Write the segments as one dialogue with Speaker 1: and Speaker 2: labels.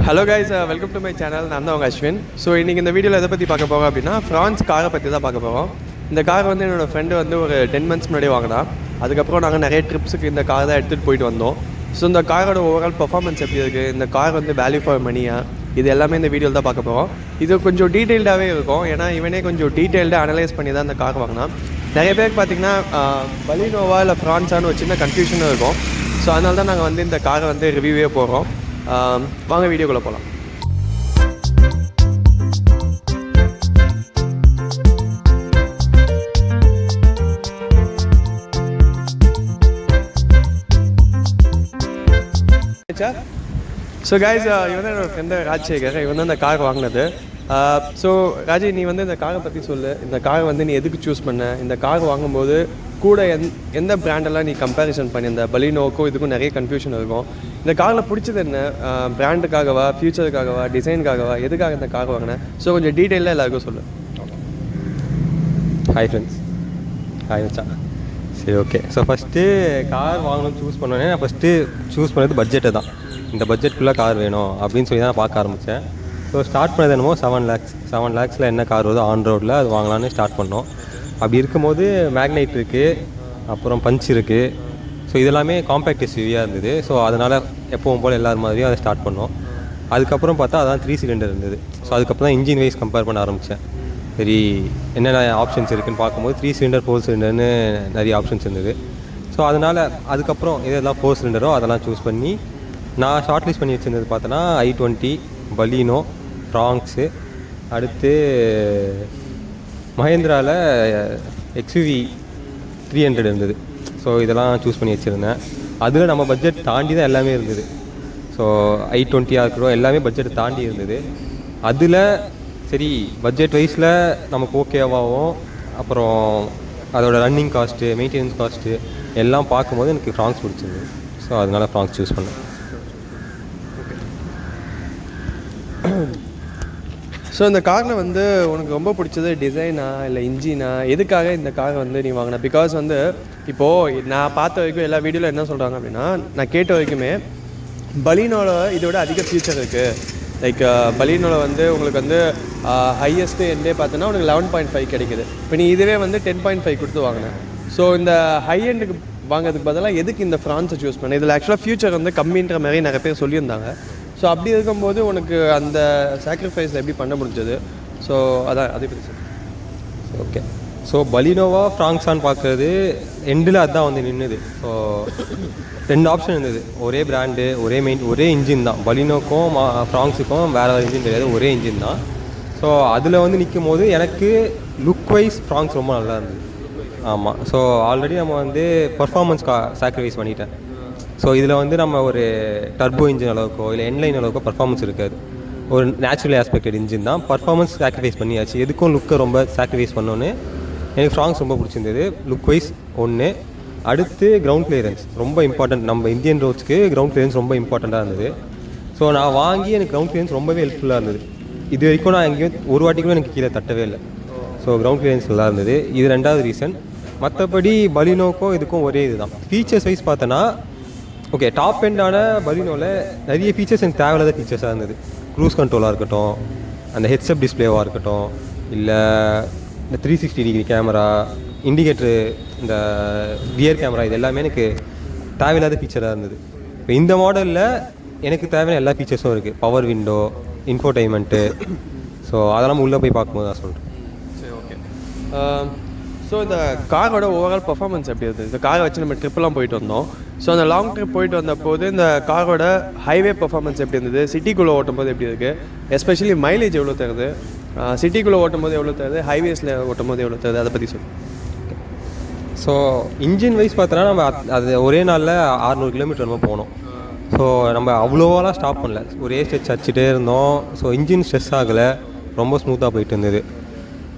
Speaker 1: Hello guys, welcome to my channel. நான் தான் உங்கள் அஸ்வின். ஸோ இன்றைக்கி இந்த வீடியோவில் எதை பற்றி பார்க்க போகிறோம் அப்படின்னா, ஃப்ரான்ஸ் காரை பற்றி தான் பார்க்க போகிறோம். இந்த கார் வந்து என்னோடய ஃப்ரெண்டு வந்து ஒரு 10 months முன்னாடி வாங்கினா. அதுக்கப்புறம் நாங்கள் நிறைய ட்ரிப்ஸுக்கு இந்த கார் தான் எடுத்துகிட்டு போயிட்டு வந்தோம். ஸோ இந்த காரோட ஓவரால் பர்ஃபார்மன்ஸ் எப்படி இருக்குது, இந்த கார் வந்து வேல்யூ ஃபார் மணியா, இது எல்லாமே இந்த வீடியோவில் தான் பார்க்க போகிறோம். இது கொஞ்சம் டீட்டெயில்டாகவே இருக்கும், ஏன்னா இவனே கொஞ்சம் டீட்டெயில்டாக அனலைஸ் பண்ணி தான் இந்த கார் வாங்கினா. நிறைய பேருக்கு பார்த்திங்கன்னா பலினோவா இல்லை ஃப்ரான்ஸான்னு ஒரு சின்ன கன்ஃபியூஷனும் இருக்கும். ஸோ அதனால தான் நாங்கள் வந்து இந்த காரை வந்து ரிவ்யூவே போகிறோம். வாங்க வீடியோக்குள்ளே போகலாம். ஸோ கைஸ், இவன் தான் என்னோட ஃப்ரெண்டு ராஜசேகர். இவன் தான் இந்த கார் வாங்கினது. ஸோ ராஜி, நீ வந்து இந்த காரை பற்றி சொல்லு. இந்த கார் வந்து நீ எதுக்கு சூஸ் பண்ண? இந்த கார் வாங்கும்போது கூட எந்த பிராண்டெல்லாம் நீ கம்பேரிசன் பண்ணி? இந்த பலினோவுக்கும் இதுக்கும் நிறைய கன்ஃபியூஷன் இருக்கும். இந்த காரில் பிடிச்சது என்ன? பிராண்டுக்காகவா, ஃபியூச்சருக்காகவா, டிசைனுக்காகவா, எதுக்காக இந்த கார் வாங்கினேன்? ஸோ கொஞ்சம் டீட்டெயிலாக எல்லாருக்கும் சொல்லு.
Speaker 2: Hi friends. ஹாய் மச்சான். சரி, ஓகே. ஸோ ஃபஸ்ட்டு கார் வாங்கணும்னு சூஸ் பண்ணோன்னே நான் ஃபஸ்ட்டு சூஸ் பண்ணது பட்ஜெட்டை தான். இந்த பட்ஜெட்குள்ளே கார் வேணும் அப்படின்னு சொல்லி தான் நான் பார்க்க ஆரம்பித்தேன். ஸோ ஸ்டார்ட் பண்ணது என்னமோ 7 lakhs என்ன கார் வருதோ ஆன் ரோடில் அது வாங்கலான்னு ஸ்டார்ட் பண்ணோம். அப்படி இருக்கும்போது மேக்னைட் இருக்குது, அப்புறம் பஞ்ச் இருக்குது. ஸோ இதெல்லாமே காம்பேக்ட் எஸ்யூவியாக இருந்தது. ஸோ அதனால் எப்பவும் போல் எல்லார் மாதிரியும் அதை ஸ்டார்ட் பண்ணோம். அதுக்கப்புறம் பார்த்தா அதான் 3 cylinder இருந்தது. ஸோ அதுக்கப்புறம் தான் இன்ஜின் வைஸ் கம்பேர் பண்ண ஆரம்பித்தேன். சரி, என்னென்ன ஆப்ஷன்ஸ் இருக்குதுன்னு பார்க்கும்போது 3 cylinder 4 cylinderன்னு நிறைய ஆப்ஷன்ஸ் இருந்தது. ஸோ அதனால் அதுக்கப்புறம் இதெல்லாம் 4 cylinder அதெல்லாம் சூஸ் பண்ணி நான் ஷார்ட் லிஸ்ட் பண்ணி வச்சுருந்தது பார்த்தோன்னா i20, பலினோ, ஃப்ராங்க்ஸு, அடுத்து மஹேந்திராவில் எக்ஸ்யூவி 300 இருந்தது. ஸோ இதெல்லாம் சூஸ் பண்ணி வச்சுருந்தேன். அதில் நம்ம பட்ஜெட் தாண்டி தான் எல்லாமே இருந்தது. ஸோ i20 இருக்கட்டும், எல்லாமே பட்ஜெட் தாண்டி இருந்தது. அதில் சரி, பட்ஜெட் வைஸில் நமக்கு ஓகேவாகவும் அப்புறம் அதோட ரன்னிங் காஸ்ட்டு, மெயின்டெனன்ஸ் காஸ்ட்டு எல்லாம் பார்க்கும்போது எனக்கு ஃப்ராங்க்ஸ் பிடிச்சிருந்தது. ஸோ அதனால் ஃப்ராங்க்ஸ் சூஸ் பண்ணேன்.
Speaker 1: ஸோ இந்த காரில் வந்து உனக்கு ரொம்ப பிடிச்சது டிசைனா இல்லை இன்ஜினா? எதுக்காக இந்த கார் வந்து நீ வாங்கின? பிகாஸ் வந்து இப்போது நான் பார்த்த வரைக்கும் எல்லா வீடியோவில் என்ன சொல்கிறாங்க அப்படின்னா, நான் கேட்ட வரைக்குமே பலினோட இதோட அதிக ஃபியூச்சர் இருக்குது. லைக் பலினோவில் வந்து உங்களுக்கு வந்து ஹையஸ்ட்டு எண்டே பார்த்தோன்னா உனக்கு 11.5 கிடைக்குது. இப்போ நீ இதுவே வந்து 10.5 கொடுத்து வாங்கினேன். ஸோ இந்த ஹை எண்டுக்கு வாங்கிறதுக்கு பதிலாக எதுக்கு இந்த ஃப்ரான்ஸை சூஸ் பண்ணேன்? இதில் ஆக்சுவலாக ஃபியூச்சர் வந்து கம்மின்ற மாதிரி நிறைய பேர் சொல்லியிருந்தாங்க. ஸோ அப்படி இருக்கும்போது உனக்கு அந்த சாக்ரிஃபைஸ் எப்படி பண்ண முடிஞ்சது? ஸோ அதான் அதை பற்றி சார்.
Speaker 2: ஓகே. ஸோ பலினோவா ஃப்ராங்க்ஸான்னு பார்க்குறது எண்டில் அதுதான் வந்து நின்றுது. ஸோ 2 ஆப்ஷன் இருந்தது. ஒரே பிராண்டு, ஒரே இன்ஜின் தான். பலினோக்கும் ஃப்ராங்க்ஸுக்கும் வேறு இன்ஜின் கிடையாது, ஒரே இன்ஜின் தான். ஸோ அதில் வந்து நிற்கும் போது எனக்கு லுக் வைஸ் ஃப்ராங்க்ஸ் ரொம்ப நல்லா இருந்தது. ஆமாம். ஸோ ஆல்ரெடி நம்ம வந்து பர்ஃபார்மன்ஸ் சாக்ரிஃபைஸ் பண்ணிட்டேன். ஸோ இதில் வந்து நம்ம ஒரு டர்போ இன்ஜின் அளவுக்கோ இல்லை என்லைன் அளவுக்கோ பர்ஃபார்மன்ஸ் இருக்காது. ஒரு நேச்சுரலி ஆஸ்பெக்டட் இன்ஜின் தான். பர்ஃபார்மன்ஸ் சாக்ரிஃபைஸ் பண்ணியாச்சு. எதுக்கும் லுக்கை ரொம்ப சாக்ரிஃபைஸ் பண்ணோன்னு எனக்கு ஃப்ராங்க்ஸ் ரொம்ப பிடிச்சிருந்தது. லுக் வைஸ் ஒன்று. அடுத்து கிரவுண்ட் கிளியரன்ஸ் ரொம்ப இம்பார்ட்டன்ட். நம்ம இந்தியன் ரோட்ஸ்க்கு கிரவுண்ட் கிளியரன்ஸ் ரொம்ப இம்பார்ட்டண்ட்டாக இருந்தது. ஸோ நான் வாங்கி எனக்கு கிரவுண்ட் கிளியரன்ஸ் ரொம்பவே ஹெல்ப்ஃபுல்லாக இருந்தது. இது வரைக்கும் நான் எங்கேயும் ஒரு வாட்டி கூட எனக்கு கீழே தட்டவே இல்லை. ஸோ கிரவுண்ட் கிளியரன்ஸ் நல்லா இருந்தது. இது 2வது ரீசன். மற்றபடி பலினோக்கும் இதுக்கும் ஒரே இது தான். ஃபீச்சர்ஸ் வைஸ் பார்த்தோன்னா ஓகே, டாப் எண்டான பலினோவில் நிறைய ஃபீச்சர்ஸ் எனக்கு தேவையில்லாத ஃபீச்சர்ஸாக இருந்தது. க்ரூஸ் கண்ட்ரோலாக இருக்கட்டும், அந்த ஹெட்ஸ்அப் டிஸ்பிளேவாக இருக்கட்டும், இல்லை இந்த 360 degree கேமரா, இண்டிகேட்ரு, இந்த ரியர் கேமரா, இது எல்லாமே எனக்கு தேவையில்லாத ஃபீச்சராக இருந்தது. இப்போ இந்த மாடலில் எனக்கு தேவையான எல்லா ஃபீச்சர்ஸும் இருக்குது. Power window, இன்ஃபோடைன்மெண்ட்டு. ஸோ அதெல்லாம் உள்ளே போய் பார்க்கும்போது நான் சொல்கிறேன்.
Speaker 1: சரி, ஓகே. ஸோ இந்த காரோட ஓவரால் பர்ஃபார்மன்ஸ் எப்படி இருந்தது? இந்த காரை வச்சு நம்ம ட்ரிப்லாம் போயிட்டு வந்தோம். ஸோ அந்த லாங் ட்ரிப் போயிட்டு வந்த போது இந்த காரோட ஹைவே பர்ஃபார்மன்ஸ் எப்படி இருந்தது? சிட்டிக்குள்ளே ஓட்டும் போது எப்படி இருக்குது? எஸ்பெஷலி மைலேஜ் எவ்வளோ தருது? சிட்டிக்குள்ளே ஓட்டும் போது எவ்வளோ தருது? ஹைவேஸில் ஓட்டும் போது எவ்வளோ தருது? அதை பற்றி சொல்லு.
Speaker 2: ஸோ இன்ஜின் வைஸ் பார்த்தோன்னா நம்ம அது ஒரே நாளில் 600 கிலோமீட்டர் நம்ம போனோம். ஸோ நம்ம அவ்வளோவாலாம் ஸ்டாப் பண்ணல, ஒரே ஸ்ட்ரெச் அடிச்சுட்டே இருந்தோம். ஸோ இன்ஜின் ஸ்ட்ரெஸ் ஆகலை, ரொம்ப ஸ்மூத்தாக போயிட்டு இருந்தது.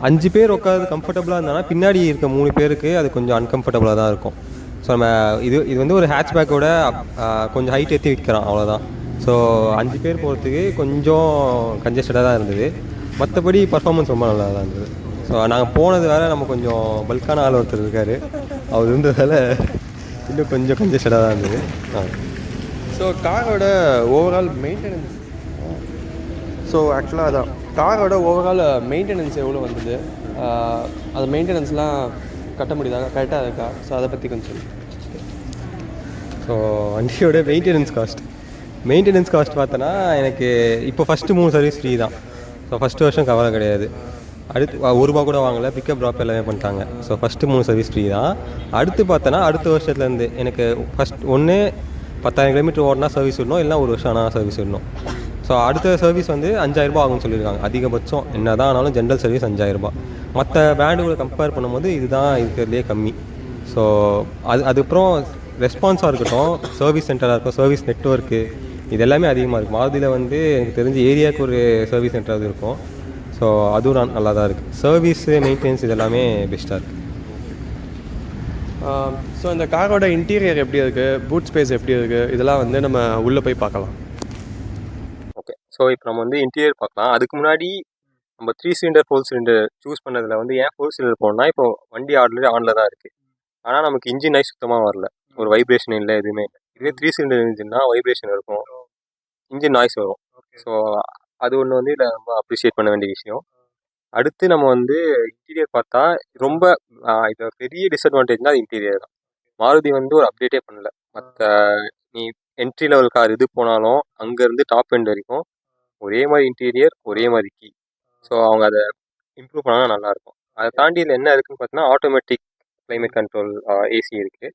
Speaker 2: 5 பேர் உட்காந்து கம்ஃபர்டபுளாக இருந்தாங்கன்னா பின்னாடி இருக்க 3 பேருக்கு அது கொஞ்சம் அன்கம்ஃபர்டபுளாக தான் இருக்கும். ஸோ நம்ம இது வந்து ஒரு ஹேட்ச்பேக்கோட கொஞ்சம் ஹைட் ஏற்றி விற்கிறோம், அவ்வளோதான். ஸோ 5 பேர் போகிறதுக்கு கொஞ்சம் கன்ஜஸ்டடாக தான் இருந்தது. மற்றபடி பர்ஃபார்மன்ஸ் ரொம்ப நல்லா தான் இருந்தது. ஸோ நாங்கள் போனது வேறு, நம்ம கொஞ்சம் பல்கான ஆள் ஒருத்தர் இருக்கார், அவர் இருந்ததால் இன்னும் கொஞ்சம் கன்ஜஸ்டடாக தான் இருந்தது.
Speaker 1: ஸோ காரோட ஓவரால் மெயின்டெனன்ஸ் ஸோ ஆக்சுவலாக அதான் காரோட ஓவரால் மெயின்டெனன்ஸ் எவ்வளோ வந்தது, அது மெயின்டெனன்ஸ்லாம் கட்ட முடியுதா, கரெக்டாக இருக்கா? ஸோ அதை பற்றி கொஞ்சம் சொல்லு.
Speaker 2: ஸோ வண்டியோட மெயின்டெனன்ஸ் காஸ்ட் பார்த்தோன்னா எனக்கு இப்போ ஃபஸ்ட்டு 3 சர்வீஸ் ஃப்ரீ தான். ஸோ ஃபஸ்ட்டு வருஷம் கவலை கிடையாது. அடுத்து 1 ரூபா கூட வாங்கலை, பிக்கப் ட்ராப் எல்லாமே பண்ணிட்டாங்க. ஸோ ஃபஸ்ட்டு 3 சர்வீஸ் ஃப்ரீ தான். அடுத்து பார்த்தோன்னா அடுத்த வருஷத்துலேருந்து எனக்கு ஃபஸ்ட் 10,000 கிலோமீட்டர் ஓடினா சர்வீஸ் விடணும், இல்லைனா 1 வருஷம் ஆனால் சர்வீஸ் விடணும். ஸோ அடுத்த சர்வீஸ் வந்து 5,000 ரூபா ஆகும்னு சொல்லியிருக்காங்க. அதிகபட்சம் என்ன தான் ஆனாலும் ஜென்ரல் சர்வீஸ் 5,000 ரூபா. மற்ற பிராண்டுகளை கம்பேர் பண்ணும்போது இதுதான் இருக்கிறதுலே கம்மி. ஸோ அதுக்கப்புறம் ரெஸ்பான்ஸாக இருக்கட்டும், சர்வீஸ் சென்டராக இருக்கும், சர்வீஸ் நெட்வொர்க்கு, இது எல்லாமே அதிகமாக இருக்குது. மாருதியில் வந்து எனக்கு தெரிஞ்சு ஏரியாவுக்கு ஒரு சர்வீஸ் சென்டராக இருக்கும். ஸோ அதுவும் நல்லா தான் இருக்குது. சர்வீஸு, மெயின்டெனன்ஸ் இது எல்லாமே பெஸ்ட்டாக இருக்குது.
Speaker 1: ஸோ இந்த காரோட இன்டீரியர் எப்படி இருக்குது, பூட் ஸ்பேஸ் எப்படி இருக்குது, இதெல்லாம் வந்து நம்ம உள்ளே போய் பார்க்கலாம்.
Speaker 2: ஓகே, ஸோ இப்போ நம்ம வந்து இன்டீரியர் பார்க்கலாம். அதுக்கு முன்னாடி நம்ம 3 சிலிண்டர் 4 சிலிண்டர் சூஸ் பண்ணதில் வந்து ஏன் 4 சிலிண்டர் போனோம்னா, இப்போ வண்டி ஆல்ரெடி ஆனில் தான் இருக்குது. ஆனால் நமக்கு இன்ஜின் நாய்ஸ் சுத்தமாக வரல, ஒரு வைப்ரேஷன் இல்லை, எதுவுமே இல்லை. இதே 3 சிலிண்டர் இன்ஜின்னா வைப்ரேஷன் இருக்கும், இன்ஜின் நாய்ஸ் வரும். ஸோ அது ஒன்று வந்து இதில் ரொம்ப அப்ரிஷியேட் பண்ண வேண்டிய விஷயம். அடுத்து நம்ம வந்து இன்டீரியர் பார்த்தா ரொம்ப இது பெரிய டிஸ்அட்வான்டேஜ்னால் அது இன்டீரியர் தான். மாருதி வந்து ஒரு அப்டேட்டே பண்ணல. மற்ற நீ என்ட்ரி லெவல் கார் இது போனாலும் அங்கேருந்து டாப் எண்ட் வரைக்கும் ஒரே மாதிரி இன்டீரியர், ஒரே மாதிரி கீ. ஸோ அவங்க அதை இம்ப்ரூவ் பண்ணால் நல்லாயிருக்கும். அதை தாண்டி இதில் என்ன இருக்குதுன்னு பார்த்தீங்கன்னா, ஆட்டோமேட்டிக் கிளைமேட் கண்ட்ரோல் ஏசி இருக்குது.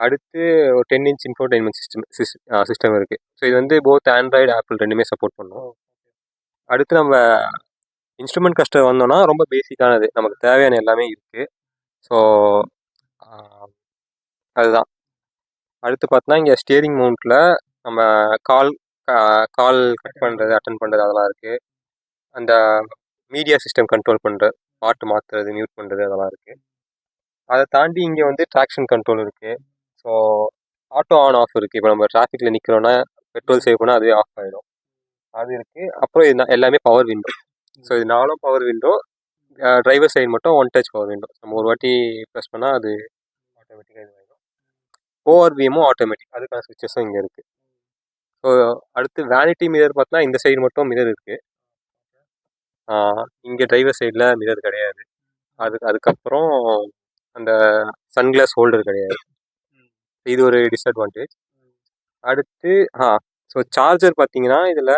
Speaker 2: அடுத்து ஒரு 10 இன்ச் இன்ஃபோடெயின்மெண்ட் சிஸ்டம் இருக்குது. ஸோ இது வந்து போத் ஆண்ட்ராய்டு, ஆப்பிள் ரெண்டுமே சப்போர்ட் பண்ணும். அடுத்து நம்ம இன்ஸ்ட்ருமெண்ட் கஸ்டர் வந்தோன்னா ரொம்ப பேசிக்கானது, நமக்கு தேவையான எல்லாமே இருக்குது. ஸோ அதுதான். அடுத்து பார்த்தோன்னா இங்கே ஸ்டியரிங் மவுண்ட்டில் நம்ம கால் கட் பண்ணுறது, அட்டன் பண்ணுறது அதெல்லாம் இருக்குது. அந்த மீடியா சிஸ்டம் கண்ட்ரோல் பண்ணுறது, பாட்டு மாற்றுறது, மியூட் பண்ணுறது அதெல்லாம் இருக்குது. அதை தாண்டி இங்கே வந்து ட்ராக்ஷன் கண்ட்ரோல் இருக்குது. ஸோ ஆட்டோ ஆன் ஆஃப் இருக்குது. இப்போ நம்ம டிராஃபிக்கில் நிற்கிறோன்னா பெட்ரோல் சேவ் பண்ணால் அதுவே ஆஃப் ஆகிடும், அது இருக்குது. அப்புறம் இது எல்லாமே பவர் விண்டோ. ஸோ இது 4 பவர் விண்டோ. டிரைவர் சைடு மட்டும் 1 டச் பவர் விண்டோ. நம்ம ஒரு வாட்டி ப்ரெஸ் பண்ணால் அது ஆட்டோமேட்டிக்காக இது ஆகிடும். ஓஆர்விஎம்மும் ஆட்டோமேட்டிக், அதுக்கான ஸ்விட்சஸும் இங்கே இருக்குது. ஸோ அடுத்து வேனிட்டி மிரர் பார்த்தா இந்த சைடு மட்டும் மிரர் இருக்குது, இங்கே டிரைவர் சைடில் மிரர் கிடையாது. அதுக்கப்புறம் அந்த சன்கிளாஸ் ஹோல்டர் கிடையாது, இது ஒரு டிஸ்அட்வான்டேஜ். அடுத்து ஸோ சார்ஜர் பார்த்தீங்கன்னா இதில்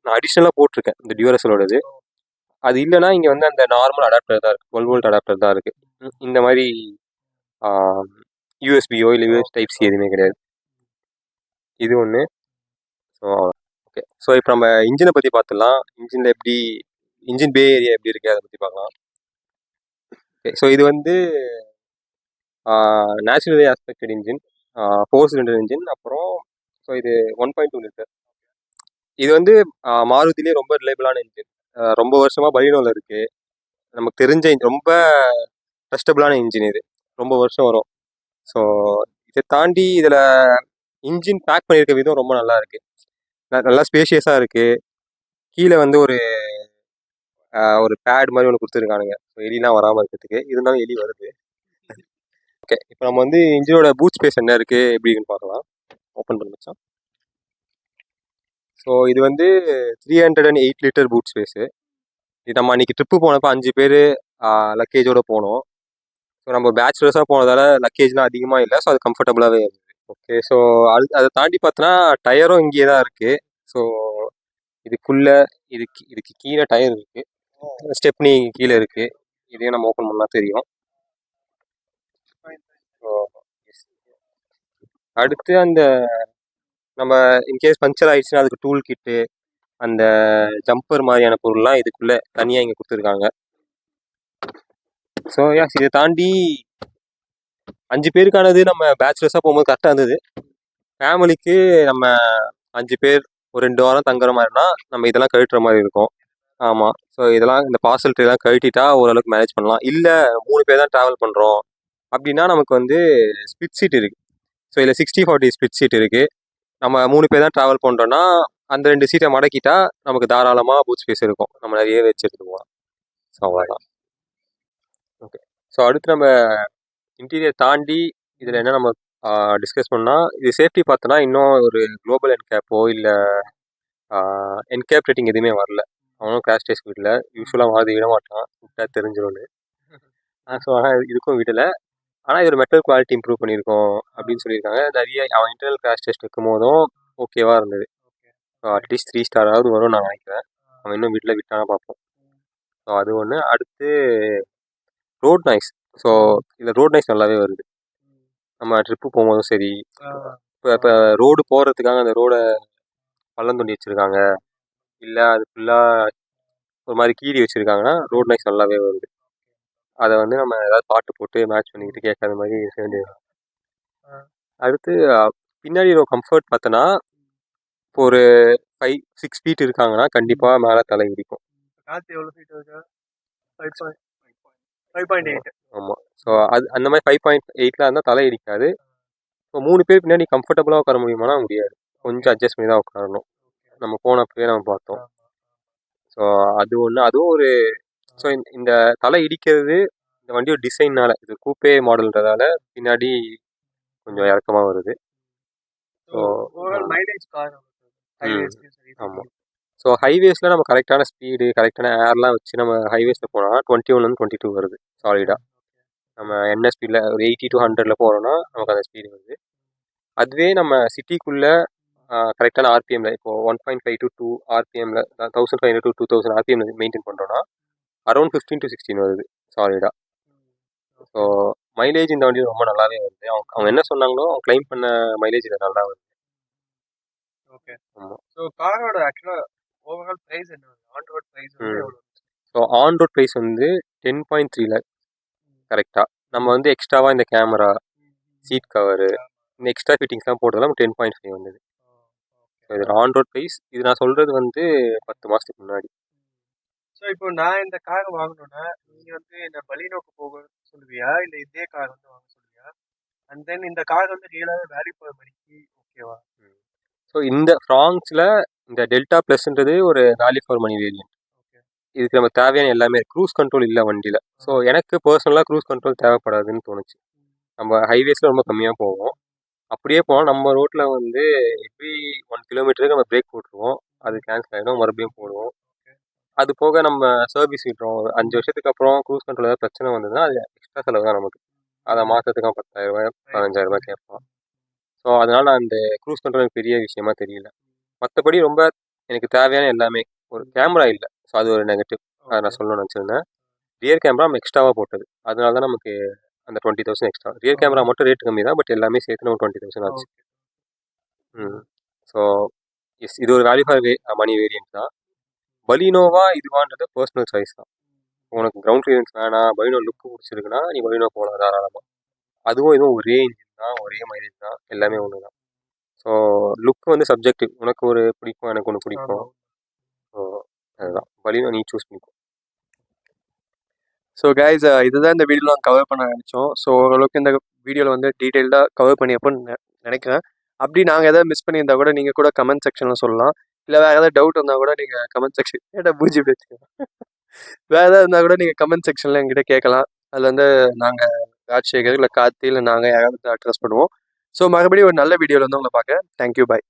Speaker 2: நான் அடிஷ்னலாக போட்டிருக்கேன் இந்த டியூரசலோடது. அது இல்லைனா இங்கே வந்து அந்த நார்மல் அடாப்டர் தான் இருக்குது, 12 வோல்ட் அடாப்டர் தான் இருக்குது. இந்த மாதிரி யூஎஸ்பியோ இல்லை யூஎஸ் டைப் சி எதுவுமே கிடையாது. இது ஒன்று. ஸோ ஓகே, ஸோ இப்போ நம்ம இன்ஜினை பற்றி பார்த்துடலாம். இன்ஜின் பே ஏரியா எப்படி இருக்குது அதை பற்றி பார்க்கலாம். ஓகே, ஸோ இது வந்து நேச்சுரலி ஆஸ்பெக்டட் இன்ஜின், 4 சிலிண்டர் இன்ஜின். அப்புறம் ஸோ இது 1.2 லிட்டர். இது வந்து மாருதிலே ரொம்ப ரிலையபிளான இன்ஜின். ரொம்ப வருஷமாக பலினோவில் இருக்குது, நமக்கு தெரிஞ்ச ரொம்ப ட்ரஸ்டபிளான இன்ஜின். இது ரொம்ப வருஷம் வரும். ஸோ இதை தாண்டி இதில் இன்ஜின் பேக் பண்ணியிருக்க விதம் ரொம்ப நல்லா இருக்குது, நல்லா ஸ்பேஷியஸாக இருக்குது. கீழே வந்து ஒரு பேட் மாதிரி ஒன்று கொடுத்துருக்கானுங்க, ஸோ எலிலாம் வராமல் இருக்கிறதுக்கு. இருந்தாலும் எலி வருது. ஓகே, இப்போ நம்ம வந்து இன்ஜினோட பூட் ஸ்பேஸ் என்ன இருக்குது எப்படின்னு பார்க்கலாம். ஓப்பன் பண்ணி வச்சா ஸோ இது வந்து 308 லிட்டர் பூட் ஸ்பேஸு. இது நம்ம அன்றைக்கி ட்ரிப்பு போனப்போ 5 பேர் லக்கேஜோடு போனோம். ஸோ நம்ம பேச்சுலர்ஸாக போனதால் லக்கேஜ்லாம் அதிகமாக இல்லை, ஸோ அது கம்ஃபர்டபுளாகவே இருக்குது. ஓகே, ஸோ அதை தாண்டி பார்த்தோன்னா டயரும் இங்கே தான் இருக்குது. ஸோ இதுக்கு கீழே டயர் இருக்குது, ஸ்டெப்னி கீழே இருக்குது. இதையும் நம்ம ஓப்பன் பண்ணால் தெரியும். ஸோ அடுத்து அந்த நம்ம இன்கேஸ் பஞ்சர் ஆகிடுச்சுன்னா அதுக்கு டூல் கிட்டு, அந்த ஜம்பர் மாதிரியான பொருள்லாம் இதுக்குள்ளே தனியாக இங்கே கொடுத்துருக்காங்க. ஸோ இதை தாண்டி 5 பேருக்கானது நம்ம பேச்சுலர்ஸாக போகும்போது கரெக்டாக இருந்தது. ஃபேமிலிக்கு நம்ம 5 பேர் ஒரு 2 வாரம் தங்குற மாதிரினா நம்ம இதெல்லாம் கழட்டுற மாதிரி இருக்கும். ஆமாம், ஸோ இதெல்லாம் இந்த பார்சல் ட்ரேலாம் கழட்டிட்டா ஓரளவுக்கு மேனேஜ் பண்ணலாம். இல்லை 3 பேர் தான் ட்ராவல் பண்ணுறோம் அப்படின்னா நமக்கு வந்து ஸ்பிட் சீட் இருக்குது. ஸோ இதில் 60/40 ஸ்பிட் சீட் இருக்குது. நம்ம 3 பேர் தான் ட்ராவல் பண்ணுறோன்னா அந்த 2 சீட்டை மடக்கிட்டா நமக்கு தாராளமாக பூட் ஸ்பேஸ் இருக்கும், நம்ம நிறைய வச்சு எடுத்துட்டு போகலாம். ஸோ அவ்வளோதான். ஓகே, ஸோ அடுத்து நம்ம இன்டீரியர் தாண்டி இதில் என்ன நம்ம டிஸ்கஸ் பண்ணால், இது சேஃப்டி பார்த்தோன்னா இன்னும் ஒரு குளோபல் என்கேப்போ இல்லை என்கேப் ரேட்டிங் எதுவுமே வரல. அவனும் கிராஷ் டெஸ்ட் விடல. யூஸ்வலாக வாதி விட மாட்டான், விட்டா தெரிஞ்சிடும்னு. ஸோ ஆனால் இதுக்கும் விடலை. ஆனால் இது ஒரு மெட்டல் குவாலிட்டி இம்ப்ரூவ் பண்ணியிருக்கோம் அப்படின்னு சொல்லியிருக்காங்க. நிறைய அவன் இன்டர்னல் கிராஷ் டெஸ்ட் வைக்கும் போதும் ஓகேவா இருந்தது. ஸோ அட்லீஸ்ட் 3 ஸ்டாராவது வரும் நான் நினைக்கிறேன். அவன் இன்னும் வீட்டில் விட்டானா பார்ப்போம். ஸோ அது ஒன்று. அடுத்து ரோட் நாய்ஸ். ஸோ இதில் ரோட் நாய்ஸ் நல்லாவே வருது. நம்ம ட்ரிப்பு போகும்போதும் சரி, இப்போ ரோடு போகிறதுக்காக அந்த ரோடை பள்ளம் தோண்டி வச்சுருக்காங்க, இல்லை அது ஃபுல்லாக ஒரு மாதிரி கீறி வச்சுருக்காங்கன்னா ரோட் நாய்ஸ் நல்லாவே வருது. அதை வந்து நம்ம ஏதாவது பாட்டு போட்டு மேட்ச் பண்ணிக்கிட்டு கேட்காத மாதிரி இருக்க வேண்டியது. அடுத்து பின்னாடி ஒரு கம்ஃபர்ட் பார்த்தோன்னா, இப்போ ஒரு 5-6 ஃபீட் இருக்காங்கன்னா கண்டிப்பாக மேலே தலை இடிக்கும்.
Speaker 1: காற்று எவ்வளோ ஃபீட் இருக்கு? 5.8.
Speaker 2: ஆமாம். ஸோ அது அந்த மாதிரி 5.8 இருந்தால் தலை இடிக்காது. இப்போ 3 பேர் பின்னாடி கம்ஃபர்டபுளாக உட்கார முடியுமானா முடியாது. கொஞ்சம் அட்ஜஸ்ட் பண்ணி தான் உட்காரணும். நம்ம போனப்பவே நம்ம பார்த்தோம். ஸோ அது ஒன்று. அதுவும் ஒரு ஸோ இந்த தலை இடிக்கிறது இந்த வண்டியோட டிசைன்னால, இது கூப்பே மாடல்ன்றதால பின்னாடி கொஞ்சம் இறக்கமாக வருது. So
Speaker 1: mileage car.
Speaker 2: ஆமாம். ஸோ ஹைவேஸில் நம்ம கரெக்டான ஸ்பீடு, கரெக்டான ஏர்லாம் வச்சு நம்ம ஹைவேஸில் போனால் 21 22 வருது சாலிடாக. நம்ம என்ன ஸ்பீடில் ஒரு 80 to 100 போகிறோன்னா நமக்கு அந்த ஸ்பீடு வருது. அதுவே நம்ம சிட்டிக்குள்ளே கரெக்டான ஆர்பிஎம்மில் இப்போது 1.5 to 2 ஆர்பிஎம்மில் 1500 to 2000 ஆர்பிஎம்மில் மெயின்டைன் பண்ணுறோன்னா அரௌண்ட் 15 to 16 வருது சாலிடாக. ஸோ மைலேஜ் இந்த வண்டி ரொம்ப நல்லாவே வருது. அவங்க என்ன சொன்னாங்களோ அவங்க கிளைம் பண்ண மைலேஜ் இதில் நல்லா வருது.
Speaker 1: ஓகே.
Speaker 2: ஆமாம்.
Speaker 1: ஸோ காரோட ஆக்சுவலாக ஓவரால் ப்ரைஸ் என்ன? ஆன் ரோட் ப்ரைஸ் எவ்வளோ?
Speaker 2: ஸோ ஆன் ரோட் ப்ரைஸ் வந்து 10.3 lakh கரெக்டாக. நம்ம வந்து எக்ஸ்ட்ராவாக இந்த கேமரா, சீட் கவரு, இந்த எக்ஸ்ட்ரா ஃபிட்டிங்ஸ்லாம் போட்டதெல்லாம் 10.5 வந்தது. ஸோ இது ஆன் ரோட் ப்ரைஸ். இது நான் சொல்கிறது வந்து 10 மாதத்துக்கு முன்னாடி.
Speaker 1: ஸோ இப்போ நான் இந்த கார் வாங்கணும்னா நீங்கள் வந்து என்ன பலினோக்கு போக சொல்லுவியா, இல்லை இதே கார் வந்து வாங்க சொல்லுவியா? அண்ட் தென் இந்த கார் வந்து ரியலாகவே வேல்யூ ஃபார் மணிக்கு ஓகேவா?
Speaker 2: ஸோ இந்த ஃப்ராங்ஸில் இந்த டெல்டா ப்ளஸ்ன்றது ஒரு வேல்யூ ஃபார் மணி வேரியன்ட். இதுக்கு நம்ம தேவையான எல்லாமே க்ரூஸ் கண்ட்ரோல் இல்லை வண்டியில். ஸோ எனக்கு பர்சனலாக க்ரூஸ் கண்ட்ரோல் தேவைப்படாதுன்னு தோணுச்சு. நம்ம ஹைவேஸில் ரொம்ப கம்மியாக போவோம். அப்படியே போனால் நம்ம ரோட்டில் வந்து எப்படி 1 கிலோமீட்டருக்கு நம்ம பிரேக் போட்டுருவோம், அது கேன்சல் ஆகிடும், மறுபடியும் போடுவோம். அது போக நம்ம சர்வீஸ் விடுறோம். 5 வருஷத்துக்கு அப்புறம் க்ரூஸ் கண்ட்ரோல் ஏதாவது பிரச்சனை வந்ததுன்னா அது எக்ஸ்ட்ரா செலவு தான் நமக்கு. அதை மாதத்துக்கு 10,000 15,000 கேட்பான். ஸோ அதனால் நான் அந்த க்ரூஸ் கண்ட்ரோல் எனக்கு பெரிய விஷயமா தெரியல. மற்றபடி ரொம்ப எனக்கு தேவையான எல்லாமே. ஒரு கேமரா இல்லை, ஸோ அது ஒரு நெகட்டிவ். அதை நான் சொல்லணும்னு நினச்சிருந்தேன். ரியர் கேமரா நம்ம எக்ஸ்ட்ராவாக போட்டது, அதனால தான் நமக்கு அந்த 20,000 எக்ஸ்ட்ரா. ரியர் கேமரா மட்டும் ரேட் கம்மி தான், பட் எல்லாமே சேர்த்து நம்ம 20,000 ஆச்சு. ஸோ எஸ், இது ஒரு வேல்யூ ஃபார் மணி வேரியன்ட் தான். பலினோவா இதுவான்றது பர்சனல் சாய்ஸ் தான். உனக்கு கிரவுண்ட் கிளியரன்ஸ் வேணாம், பலினோ லுக்கு பிடிச்சிருக்குன்னா நீ பலினோ போகலாம் தாராளமாக. அதுவும் இதுவும் ஒரே இன்ஜின் தான், ஒரே மைலேஜ் தான், எல்லாமே ஒன்று தான். ஸோ லுக் வந்து சப்ஜெக்டிவ். உனக்கு ஒரு பிடிக்கும், எனக்கு ஒன்று பிடிக்கும். ஸோ அதுதான் பலினோ நீ சூஸ் பண்ணிக்கோ. ஸோ கைஸ், இதுதான் இந்த வீடியோவில் நாங்கள் கவர் பண்ண நினச்சோம். ஸோ ஓரளவுக்கு இந்த வீடியோவில் வந்து டீட்டெயில்டாக கவர் பண்ணியப்போன்னு நினைக்கிறேன். அப்படி நாங்கள் எதாவது மிஸ் பண்ணியிருந்தா கூட நீங்கள் கூட கமெண்ட் செக்ஷனில் சொல்லலாம். இல்லை வேறு ஏதாவது டவுட் இருந்தால் கூட நீங்கள் கமெண்ட் செக்ஷன் பூஜி வச்சுக்கலாம். வேறு ஏதாவது இருந்தால் கூட நீங்கள் கமெண்ட் செக்ஷனில் எங்கிட்ட கேட்கலாம். அதில் வந்து நாங்கள் ராஜசேகர் இல்லை கார்த்தி இல்லை நாங்கள் யாராவது அட்ரஸ் பண்ணுவோம். ஸோ மறுபடியும் ஒரு நல்ல வீடியோவில் வந்து உங்களை பார்க்க. தேங்க்யூ, பாய்.